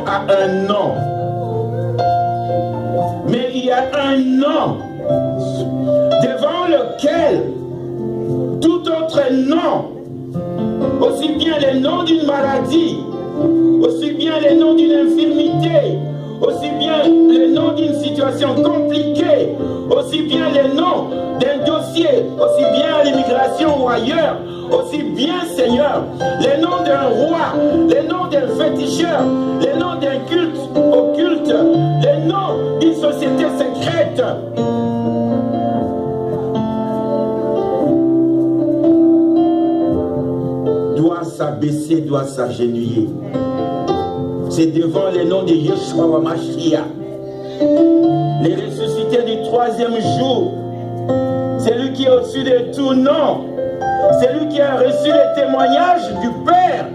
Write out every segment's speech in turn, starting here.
A un nom. Mais il y a un nom devant lequel tout autre nom, aussi bien les noms d'une maladie, aussi bien les noms d'une infirmité, aussi bien les noms d'une situation compliquée, aussi bien les noms d'un dossier, aussi bien à l'immigration ou ailleurs, aussi bien, Seigneur, les noms d'un roi, les noms d'un féticheur, les noms d'un culte occulte, les noms d'une société secrète. Doit s'abaisser, doit s'agenouiller. C'est devant les noms de Yeshua Mashiach, les ressuscités du 3e jour. C'est lui qui est au-dessus de tout nom. C'est lui qui a reçu les témoignages du Père.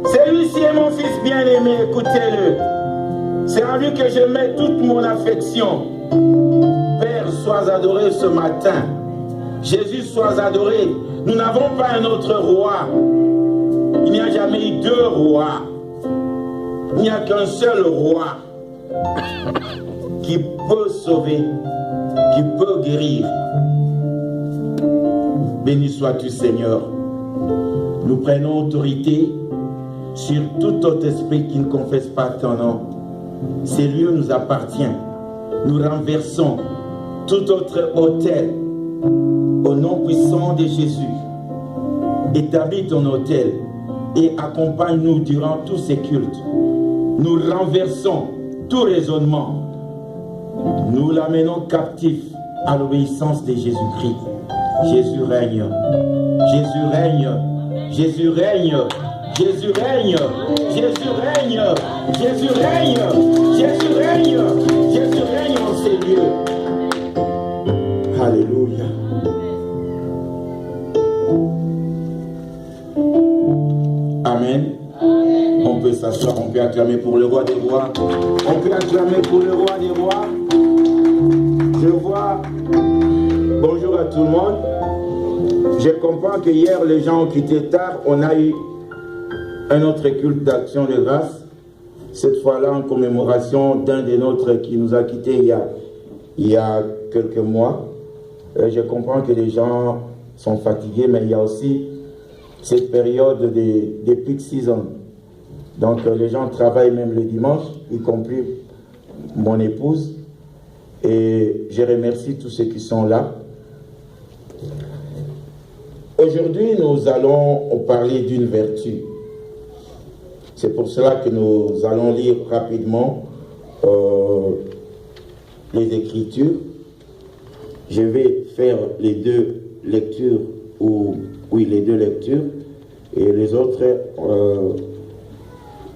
C'est lui-ci est mon fils bien-aimé, écoutez-le. C'est en lui que je mets toute mon affection. Père, sois adoré ce matin. Jésus, sois adoré. Nous n'avons pas un autre roi. Il n'y a jamais eu deux rois. Il n'y a qu'un seul roi qui peut sauver, qui peut guérir. Béni sois-tu, Seigneur. Nous prenons autorité sur tout autre esprit qui ne confesse pas ton nom. Ces lieux nous appartiennent. Nous renversons tout autre autel au nom puissant de Jésus. Établis ton autel et accompagne-nous durant tous ces cultes. Nous renversons tout raisonnement. Nous l'amenons captif à l'obéissance de Jésus-Christ. Jésus règne, Jésus règne, Jésus règne, Jésus règne, Jésus règne, Jésus règne, Jésus règne, Jésus règne en ces lieux. Alléluia. Amen. On peut s'asseoir, on peut acclamer pour le roi des rois. On peut acclamer pour le roi des rois. Je vois. Bonjour à tout le monde. Je comprends que hier, les gens ont quitté tard. On a eu un autre culte d'action de grâce. Cette fois-là, en commémoration d'un des nôtres qui nous a quittés il y a quelques mois. Je comprends que les gens sont fatigués, mais il y a aussi cette période des peak season. Donc, les gens travaillent même le dimanche, y compris mon épouse. Et je remercie tous ceux qui sont là. Aujourd'hui, nous allons parler d'une vertu. C'est pour cela que nous allons lire rapidement les Écritures. Je vais faire les deux lectures, les deux lectures, et les autres,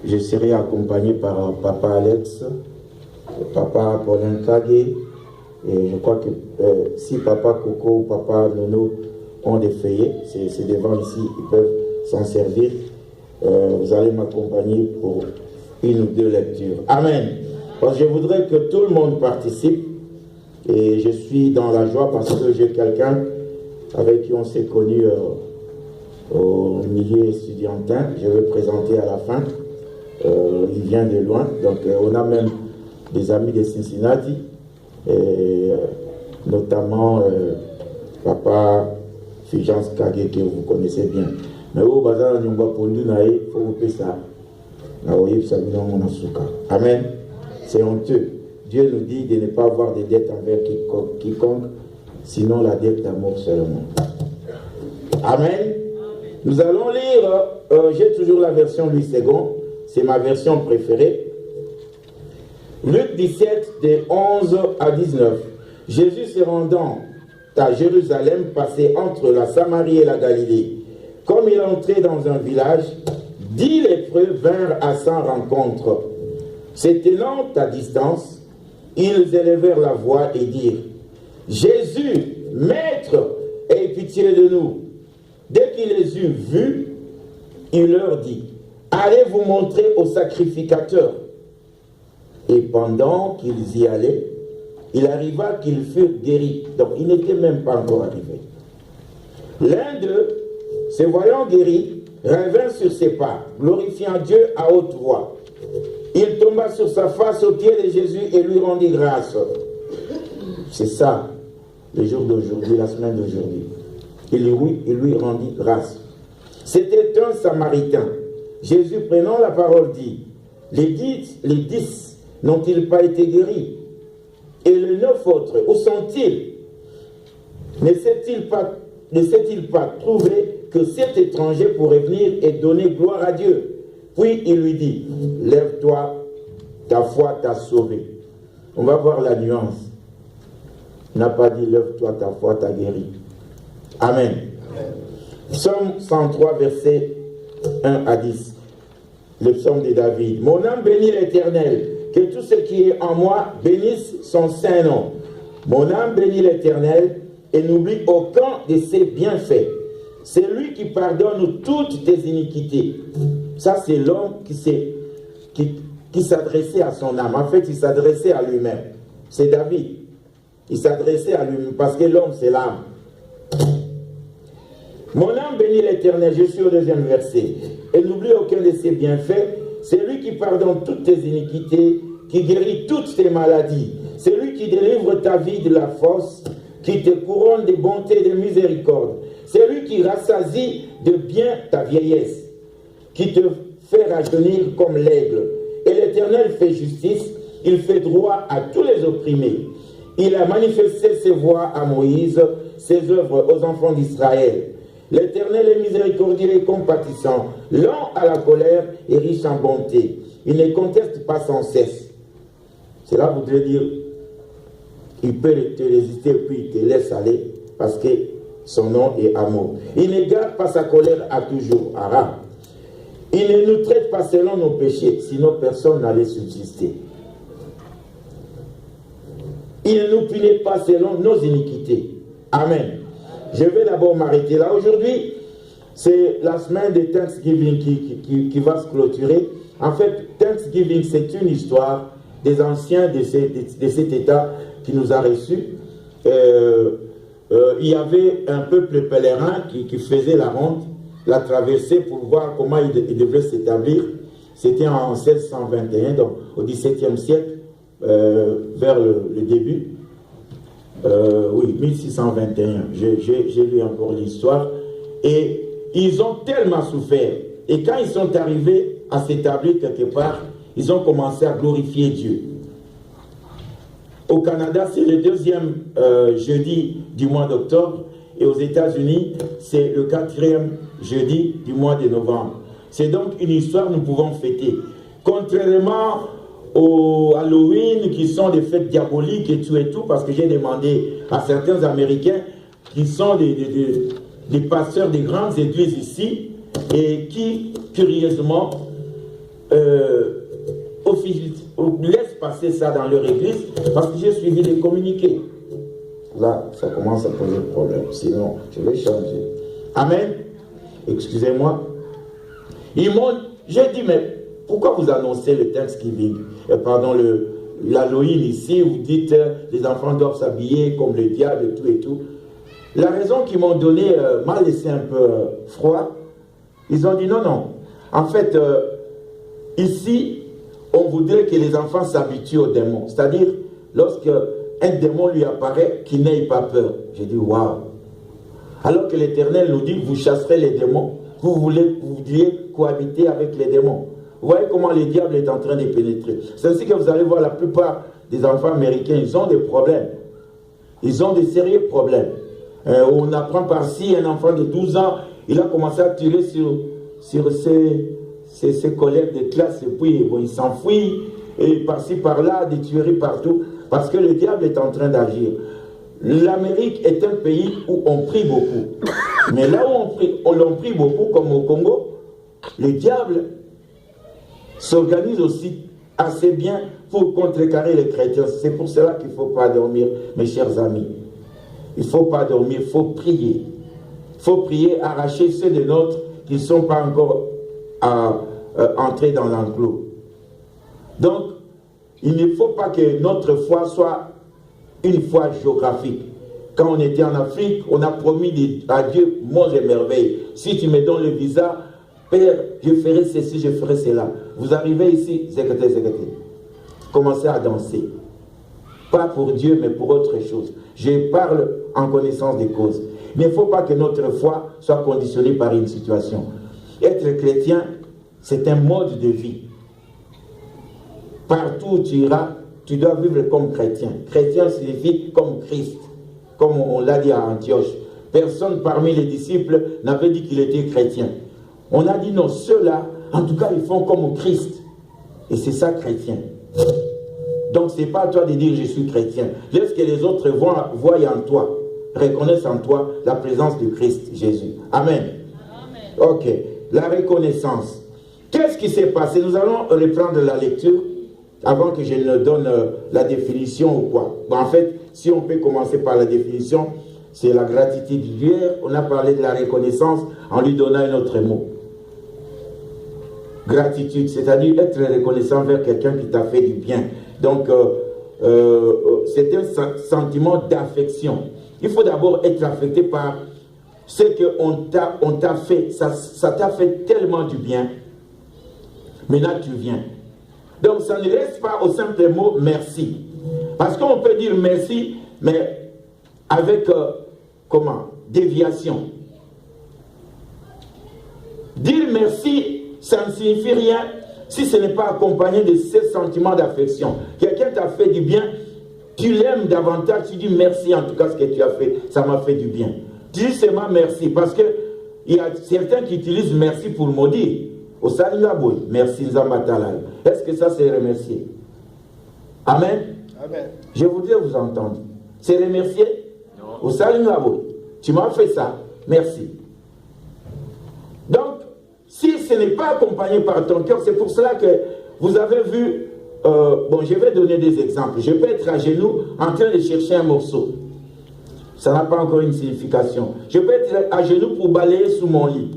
je serai accompagné par Papa Alex, Papa Paulin Kagé, et je crois que si Papa Coco ou Papa Nono ont des feuillets, c'est devant ici, ils peuvent s'en servir. Vous allez m'accompagner pour une ou deux lectures. Amen. Parce que je voudrais que tout le monde participe. Et je suis dans la joie parce que j'ai quelqu'un avec qui on s'est connu au milieu estudiantin. Je vais présenter à la fin. Il vient de loin. Donc on a même des amis de Cincinnati. Et, notamment Papa Fijans Kage que vous connaissez bien. Mais au bazar, il faut vous payer ça. Amen. C'est honteux. Dieu nous dit de ne pas avoir de dettes envers quiconque, sinon la dette d'amour seulement. Amen. Nous allons lire, j'ai toujours la version Louis II, c'est ma version préférée. Luc 17, de 11 à 19. Jésus se rendant à Jérusalem, passait entre la Samarie et la Galilée. Comme il entrait dans un village, 10 lépreux vinrent à sa rencontre. Se tenant à distance, ils élevèrent la voix et dirent: Jésus, Maître, aie pitié de nous. Dès qu'il les eut vus, il leur dit: Allez vous montrer au sacrificateur. Et pendant qu'ils y allaient, il arriva qu'ils furent guéris. Donc, il n'était même pas encore arrivé. L'un d'eux, se voyant guéri, revint sur ses pas, glorifiant Dieu à haute voix. Il tomba sur sa face aux pieds de Jésus et lui rendit grâce. C'est ça, le jour d'aujourd'hui, la semaine d'aujourd'hui. Il lui rendit grâce. C'était un Samaritain. Jésus, prenant la parole, dit: les 10 n'ont-ils pas été guéris? Et les 9 autres, où sont-ils? Ne s'est-il pas trouvé que cet étranger pourrait venir et donner gloire à Dieu? Puis il lui dit: lève-toi, ta foi t'a sauvé. On va voir la nuance. Il n'a pas dit lève-toi, ta foi t'a guéri. Amen. Amen. Psaume 103, versets 1 à 10. Le psaume de David. Mon âme bénit l'Éternel. Que tout ce qui est en moi bénisse son saint nom. Mon âme bénit l'Éternel et n'oublie aucun de ses bienfaits. C'est lui qui pardonne toutes tes iniquités. Ça, c'est l'homme qui s'adressait à son âme. En fait, il s'adressait à lui-même. C'est David. Il s'adressait à lui-même parce que l'homme, c'est l'âme. Mon âme bénit l'Éternel. Je suis au 2e verset. Et n'oublie aucun de ses bienfaits. C'est lui qui pardonne toutes tes iniquités, qui guérit toutes tes maladies. C'est lui qui délivre ta vie de la fosse, qui te couronne de bonté et de miséricorde. C'est lui qui rassasie de bien ta vieillesse, qui te fait rajeunir comme l'aigle. Et l'Éternel fait justice, il fait droit à tous les opprimés. Il a manifesté ses voies à Moïse, ses œuvres aux enfants d'Israël. L'Éternel est miséricordieux et compatissant, lent à la colère et riche en bonté. Il ne conteste pas sans cesse. Cela voudrait dire qu'il peut te résister et puis il te laisse aller parce que son nom est amour. Il ne garde pas sa colère à toujours. Ara. Il ne nous traite pas selon nos péchés, sinon personne n'allait subsister. Il ne nous punit pas selon nos iniquités. Amen. Je vais d'abord m'arrêter là. Aujourd'hui, c'est la semaine de Thanksgiving qui va se clôturer. En fait, Thanksgiving, c'est une histoire des anciens de cet État qui nous a reçus. Il y avait un peuple pèlerin qui faisait la ronde, la traversée pour voir comment il devait s'établir. C'était en 1621, donc au XVIIe siècle, vers le début. Oui, 1621, j'ai lu encore l'histoire. Et ils ont tellement souffert. Et quand ils sont arrivés à s'établir quelque part, ils ont commencé à glorifier Dieu. Au Canada, c'est le 2e jeudi du mois d'octobre. Et aux États-Unis, c'est le 4e jeudi du mois de novembre. C'est donc une histoire que nous pouvons fêter. Contrairement au Halloween, qui sont des fêtes diaboliques et tout, parce que j'ai demandé à certains Américains qui sont des pasteurs des grandes églises ici et qui, curieusement, laissent passer ça dans leur église parce que j'ai suivi les communiqués. Là, ça commence à poser problème. Sinon, je vais changer. Amen. Excusez-moi. J'ai dit, mais pourquoi vous annoncez le Thanksgiving, pardon, l'Halloween ici, vous dites les enfants doivent s'habiller comme le diable et tout et tout. La raison qu'ils m'ont donnée m'a laissé un peu froid. Ils ont dit non, non. En fait, ici, on voudrait que les enfants s'habituent aux démons. C'est-à-dire, lorsque un démon lui apparaît, qu'il n'ait pas peur. J'ai dit waouh. Alors que l'Éternel nous dit, vous chasserez les démons. Vous vouliez cohabiter avec les démons. Vous voyez comment le diable est en train de pénétrer. C'est ainsi que vous allez voir la plupart des enfants américains, ils ont des problèmes. Ils ont des sérieux problèmes. On apprend par-ci, un enfant de 12 ans, il a commencé à tirer sur ses collègues de classe, et puis bon, il s'enfuit, et par-ci, par-là, des tueries partout, parce que le diable est en train d'agir. L'Amérique est un pays où on prie beaucoup. Mais là où on prie beaucoup, comme au Congo, le diable s'organise aussi assez bien pour contrecarrer les chrétiens. C'est pour cela qu'il ne faut pas dormir, mes chers amis. Il ne faut pas dormir, il faut prier. Il faut prier, arracher ceux de nôtres qui ne sont pas encore entrés dans l'enclos. Donc, il ne faut pas que notre foi soit une foi géographique. Quand on était en Afrique, on a promis à Dieu monts et merveilles. Si tu me donnes le visa, Père, je ferai ceci, je ferai cela. Vous arrivez ici, zégaté. Commencez à danser. Pas pour Dieu, mais pour autre chose. Je parle en connaissance des causes. Mais il ne faut pas que notre foi soit conditionnée par une situation. Être chrétien, c'est un mode de vie. Partout où tu iras, tu dois vivre comme chrétien. Chrétien signifie comme Christ, comme on l'a dit à Antioche. Personne parmi les disciples n'avait dit qu'il était chrétien. On a dit non, ceux-là, en tout cas, ils font comme Christ. Et c'est ça, chrétien. Donc, ce n'est pas à toi de dire je suis chrétien. Laisse que les autres voient en toi, reconnaissent en toi la présence de Christ Jésus. Amen. Amen. Ok, la reconnaissance. Qu'est-ce qui s'est passé? Nous allons reprendre la lecture avant que je ne donne la définition ou quoi. Bon, en fait, si on peut commencer par la définition, c'est la gratitude d'hier. On a parlé de la reconnaissance en lui donnant un autre mot. Gratitude, c'est-à-dire être reconnaissant vers quelqu'un qui t'a fait du bien. Donc, c'est un sentiment d'affection. Il faut d'abord être affecté par ce qu'on t'a fait. Ça t'a fait tellement du bien. Maintenant, tu viens. Donc, ça ne reste pas au simple mot merci. Parce qu'on peut dire merci, mais avec, déviation. Dire merci, ça ne signifie rien si ce n'est pas accompagné de ces sentiments d'affection. Quelqu'un t'a fait du bien, tu l'aimes davantage, tu dis merci en tout cas ce que tu as fait, ça m'a fait du bien. Tu dis seulement merci, parce qu'il y a certains qui utilisent merci pour maudire. Au salut à boy, merci Nzambatalal. Est-ce que ça c'est remercier? Amen. Amen. Je voudrais vous entendre. C'est remercier? Non. Au salut à boy. Tu m'as fait ça, merci. Donc, si ce n'est pas accompagné par ton cœur, c'est pour cela que vous avez vu, bon, je vais donner des exemples. Je peux être à genoux en train de chercher un morceau. Ça n'a pas encore une signification. Je peux être à genoux pour balayer sous mon lit.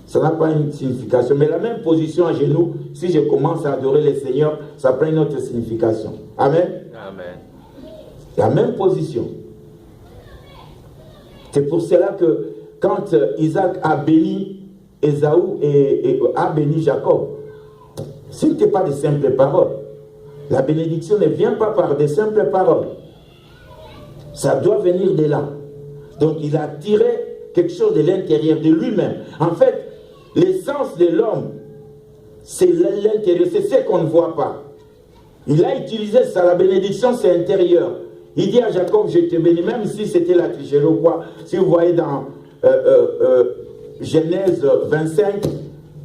Ça n'a pas une signification. Mais la même position à genoux, si je commence à adorer le Seigneur, ça prend une autre signification. Amen. Amen. La même position. C'est pour cela que quand Isaac a béni Ésaü et a béni Jacob, ce n'était pas de simples paroles. La bénédiction ne vient pas par de simples paroles. Ça doit venir de là. Donc il a tiré quelque chose de l'intérieur de lui-même. En fait, l'essence de l'homme, c'est l'intérieur, c'est ce qu'on ne voit pas. Il a utilisé ça, la bénédiction, c'est intérieur. Il dit à Jacob, je te bénis, même si c'était la tricherie ou quoi. Si vous voyez dans Genèse 25,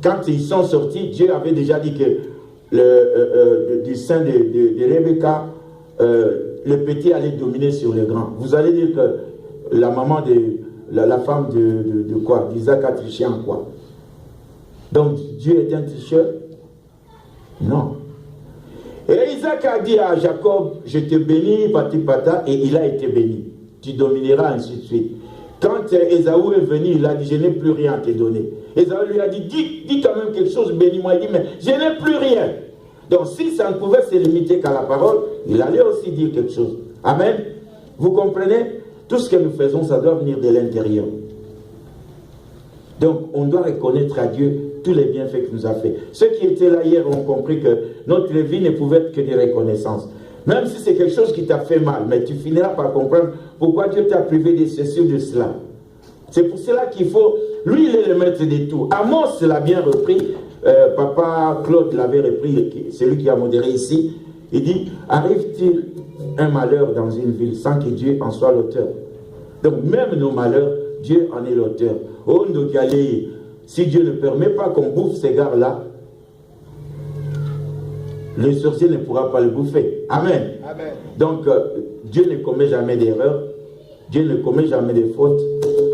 quand ils sont sortis, Dieu avait déjà dit que du sein de Rebecca, le petit allait dominer sur le grand. Vous allez dire que la maman la femme de quoi? D'Isaac a triché en quoi? Donc Dieu est un tricheur? Non. Et Isaac a dit à Jacob, je te bénis, patipata, et il a été béni. Tu domineras, ainsi de suite. Quand Ésaü est venu, il a dit, je n'ai plus rien à te donner. Ésaü lui a dit, dis quand même quelque chose, bénis-moi. Il dit, mais je n'ai plus rien. Donc si ça ne pouvait se limiter qu'à la parole, il allait aussi dire quelque chose. Amen. Vous comprenez? Tout ce que nous faisons, ça doit venir de l'intérieur. Donc on doit reconnaître à Dieu tous les bienfaits qu'il nous a fait. Ceux qui étaient là hier ont compris que notre vie ne pouvait être que de reconnaissance. Même si c'est quelque chose qui t'a fait mal, mais tu finiras par comprendre pourquoi Dieu t'a privé de ceci ou de cela. C'est pour cela qu'il faut... Lui, il est le maître de tout. Amos l'a bien repris. Papa Claude l'avait repris, c'est lui qui a modéré ici. Il dit, arrive-t-il un malheur dans une ville sans que Dieu en soit l'auteur? Donc même nos malheurs, Dieu en est l'auteur. Oh, si Dieu ne permet pas qu'on bouffe ces gars-là, le sorcier ne pourra pas le bouffer. Amen. Amen. Donc Dieu ne commet jamais d'erreur. Dieu ne commet jamais de fautes.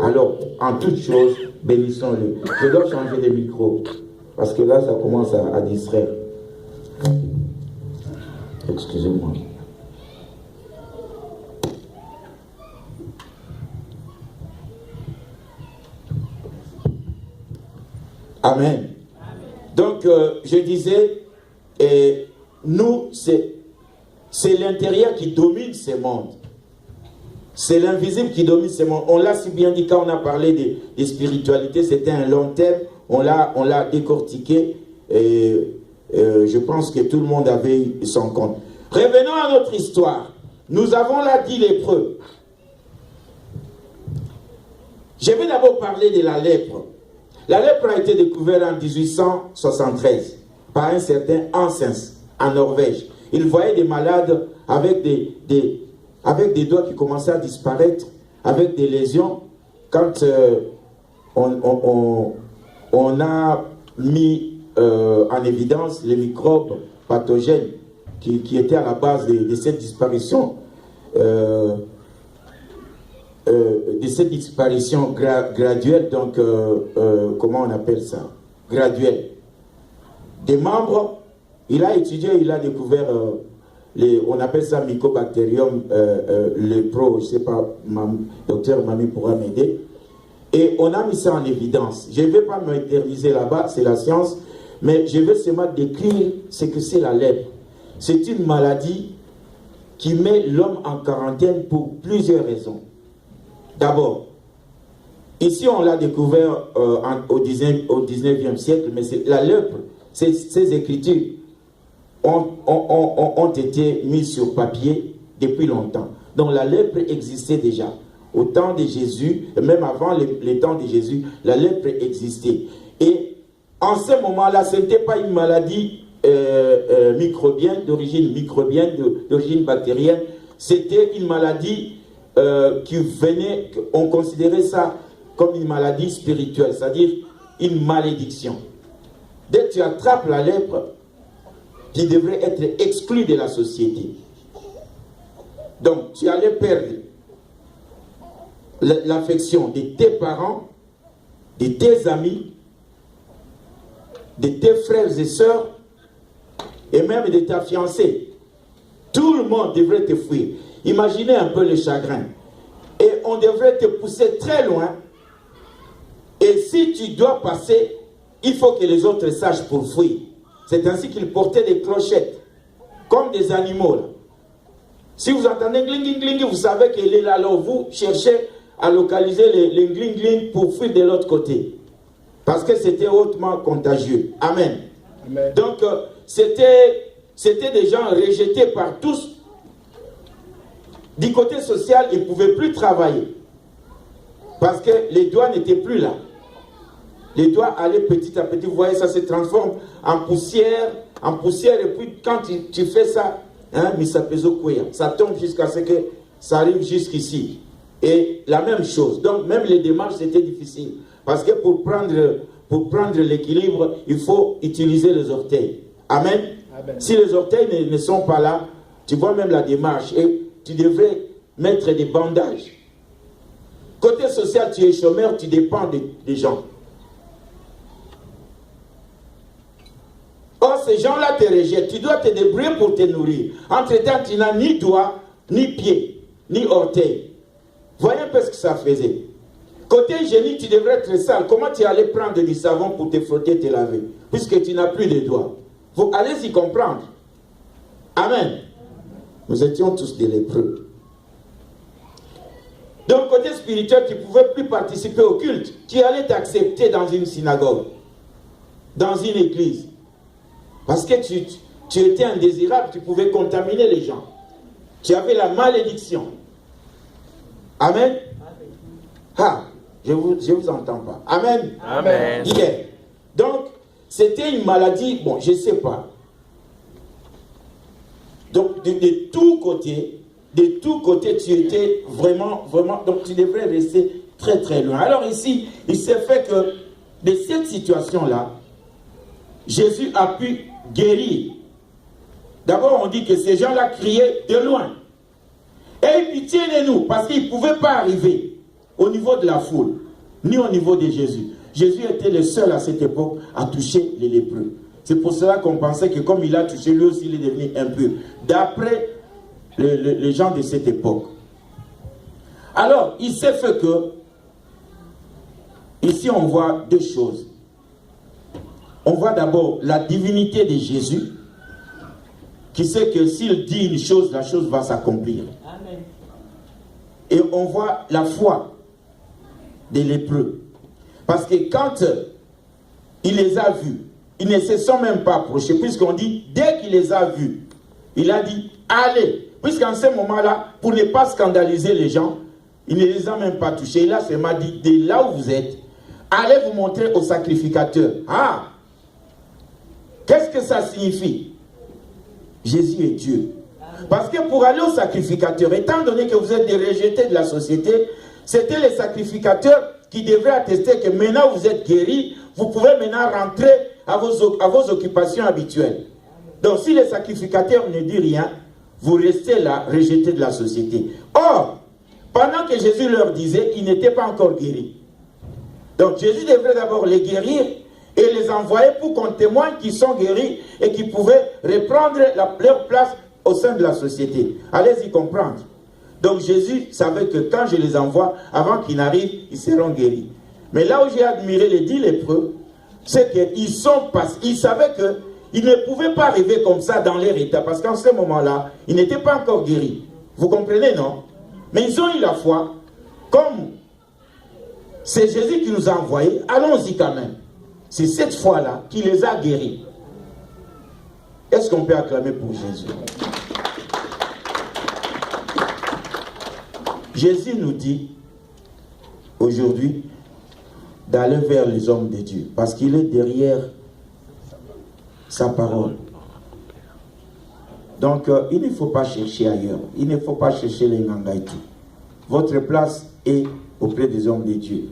Alors, en toutes choses, bénissons-le. Je dois changer de micro. Parce que là, ça commence à distraire. Excusez-moi. Amen. Donc, je disais, nous, c'est l'intérieur qui domine ce monde. C'est l'invisible qui domine ce monde. On l'a si bien dit quand on a parlé de spiritualité, c'était un long thème. On l'a décortiqué et je pense que tout le monde avait eu son compte. Revenons à notre histoire. Nous avons là 10 lépreux. Je vais d'abord parler de la lèpre. La lèpre a été découverte en 1873 par un certain Ansens en Norvège. Il voyait des malades avec des doigts qui commençaient à disparaître, avec des lésions. Quand on a mis en évidence les microbes pathogènes qui étaient à la base de cette disparition, graduelle, donc comment on appelle ça? Graduelle. Des membres, il a étudié, il a découvert, on appelle ça Mycobacterium lepro, je ne sais pas, docteur Mami pourra m'aider. Et on a mis ça en évidence. Je ne vais pas m'interviser là-bas, c'est la science, mais je vais seulement décrire ce que c'est la lèpre. C'est une maladie qui met l'homme en quarantaine pour plusieurs raisons. D'abord, ici on l'a découvert au 19e siècle, mais la lèpre, ces écritures ont été mises sur papier depuis longtemps. Donc la lèpre existait déjà. Au temps de Jésus, et même avant les temps de Jésus, la lèpre existait. Et en ce moment-là, ce n'était pas une maladie microbienne, d'origine microbienne, d'origine bactérienne. C'était une maladie qui venait, on considérait ça comme une maladie spirituelle, c'est-à-dire une malédiction. Dès que tu attrapes la lèpre, tu devrais être exclu de la société. Donc, tu allais perdre l'affection de tes parents, de tes amis, de tes frères et sœurs, et même de ta fiancée. Tout le monde devrait te fuir. Imaginez un peu le chagrin. Et on devrait te pousser très loin. Et si tu dois passer, il faut que les autres sachent pour fuir. C'est ainsi qu'ils portaient des clochettes, comme des animaux. Là. Si vous entendez gling gling, vous savez qu'il est là. Alors vous cherchez à localiser les gling gling pour fuir de l'autre côté. Parce que c'était hautement contagieux. Amen. Amen. Donc, c'était des gens rejetés par tous. Du côté social, ils ne pouvaient plus travailler. Parce que les doigts n'étaient plus là. Les doigts allaient petit à petit. Vous voyez, ça se transforme en poussière. Et puis, quand tu fais ça, hein, ça tombe jusqu'à ce que ça arrive jusqu'ici. Et la même chose. Donc, même les démarches, c'était difficile. Parce que pour prendre l'équilibre, il faut utiliser les orteils. Amen. Amen. Si les orteils ne sont pas là, tu vois même la démarche. Et tu devrais mettre des bandages. Côté social, tu es chômeur, tu dépends des gens. Or, ces gens-là te rejettent. Tu dois te débrouiller pour te nourrir. Entre-temps, tu n'as ni doigts, ni pieds, ni orteils. Voyez un peu ce que ça faisait. Côté hygiénique, tu devrais être sale. Comment tu allais prendre du savon pour te frotter, te laver, puisque tu n'as plus de doigts? Vous allez y comprendre. Amen. Nous étions tous des lépreux. D'un côté spirituel, tu ne pouvais plus participer au culte. Tu allais t'accepter dans une synagogue, dans une église. Parce que tu étais indésirable, tu pouvais contaminer les gens. Tu avais la malédiction. Amen. Ah, je vous entends pas. Amen. Amen. Bien. Donc, c'était une maladie, bon, je ne sais pas. Donc, de tous côtés, tu étais vraiment, donc tu devrais rester très, très loin. Alors ici, il s'est fait que de cette situation-là, Jésus a pu guérir. D'abord, on dit que ces gens-là criaient de loin. Et pitié de nous, parce qu'ils ne pouvaient pas arriver au niveau de la foule, ni au niveau de Jésus. Jésus était le seul à cette époque à toucher les lépreux. C'est pour cela qu'on pensait que comme il a touché, lui aussi, il est devenu impur. D'après les gens de cette époque. Alors, il s'est fait que, ici on voit deux choses. On voit d'abord la divinité de Jésus, qui sait que s'il dit une chose, la chose va s'accomplir. Et on voit la foi des lépreux. Parce que quand il les a vus, ils ne se sont même pas approchés, puisqu'on dit, dès qu'il les a vus, il a dit, allez. Puisqu'en ce moment-là, pour ne pas scandaliser les gens, il ne les a même pas touchés. Il a seulement dit, de là où vous êtes, allez vous montrer au sacrificateur. Ah! Qu'est-ce que ça signifie? Jésus est Dieu. Parce que pour aller au sacrificateur, étant donné que vous êtes des rejetés de la société, c'était les sacrificateurs qui devraient attester que maintenant vous êtes guéris, vous pouvez maintenant rentrer à vos occupations habituelles. Donc si les sacrificateurs ne disent rien, vous restez là, rejetés de la société. Or, pendant que Jésus leur disait, ils n'étaient pas encore guéris. Donc Jésus devrait d'abord les guérir et les envoyer pour qu'on témoigne qu'ils sont guéris et qu'ils pouvaient reprendre leur place au sein de la société. Allez-y comprendre. Donc Jésus savait que quand je les envoie, avant qu'ils n'arrivent, ils seront guéris. Mais là où j'ai admiré les 10 lépreux, c'est qu'ils savaient qu'ils ne pouvaient pas arriver comme ça dans leur état, parce qu'en ce moment-là, ils n'étaient pas encore guéris. Vous comprenez, non? Mais ils ont eu la foi. Comme c'est Jésus qui nous a envoyés, allons-y quand même. C'est cette foi-là qui les a guéris. Est-ce qu'on peut acclamer pour Jésus? Jésus nous dit aujourd'hui d'aller vers les hommes de Dieu, parce qu'il est derrière sa parole. Donc, il ne faut pas chercher ailleurs. Il ne faut pas chercher les Ngangaïtou. Votre place est auprès des hommes de Dieu.